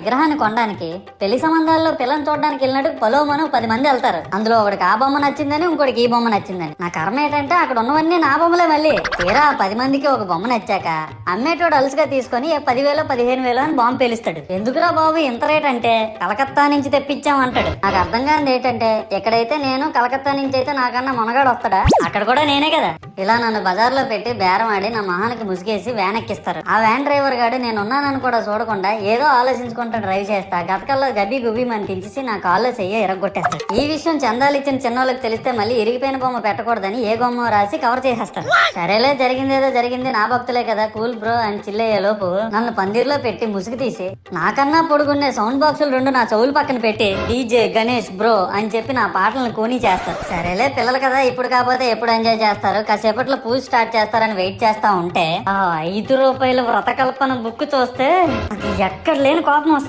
విగ్రహాన్ని కొనడానికి పెళ్లి సంబంధాల్లో పిల్లని చూడడానికి వెళ్ళినట్టు పలోమను 10 మంది వెళ్తారు. అందులో ఒకడికి ఆ బొమ్మ నచ్చిందని, ఇంకోటికి ఈ బొమ్మ నచ్చిందని. నా కర్మ ఏంటంటే అక్కడ ఉన్నవన్నీ నా బొమ్మలే. మళ్ళీ తీరా 10 మందికి ఒక బొమ్మ నచ్చాక అమ్మేటోడు అలుసుగా తీసుకొని 10,000 15,000 అని బాంబు పేలుస్తాడు. ఎందుకురా బాబు ఇంత రేట్ అంటే కలకత్తా నుంచి తెప్పించాం అంటాడు. నాకు అర్థం కానిది ఏంటంటే ఎక్కడైతే నేను కలకత్తా నుంచి అయితే నాకన్నా మొనగాడు వస్తాడా, అక్కడ కూడా నేనే కదా. ఇలా నన్ను బజార్లో పెట్టి బేరం ఆడి నా మొహానికి ముసుగేసి వ్యాన్ ఎక్కిస్తారు. ఆ వ్యాన్ డ్రైవర్ గాడు నేనున్నానని కూడా చూడకుండా ఏదో ఆలోచించుకుంటూ డ్రైవ్ చేస్తా గతకల్లో గబ్బి గుబ్బి అని తించేసి నా కాల్లో చెయ్యి ఎరగొట్టేస్తాడు. ఈ విషయం చందాలు ఇచ్చిన చిన్నోళ్ళకి తెలిస్తే మళ్ళీ ఇరిగిపోయిన బొమ్మ పెట్టకూడదని ఏ బొమ్మ రాసి కవర్ చేసేస్తారు. సరేలే జరిగిందేదో జరిగింది, నా భక్తులే కదా కూల్ బ్రో అని చిల్లయ్యే లోపు నన్ను పందిర్లో పెట్టి ముసుగు తీసి నాకన్నా పొడుగున్నే సౌండ్ బాక్సులు 2 నా చెవులు పక్కన పెట్టి డీజే గణేష్ బ్రో అని చెప్పి నా పాటలను కూనీ చేస్తారు. సరేలే పిల్లలు కదా ఇప్పుడు కాకపోతే ఎప్పుడు ఎంజాయ్ చేస్తారు, కాసేపట్లో పూజ స్టార్ట్ చేస్తారని వెయిట్ చేస్తా ఉంటే ఆ 5 రూపాయల వ్రతకల్పన బుక్ చూస్తే అది ఎక్కడ లేని కోపం వస్తుంది.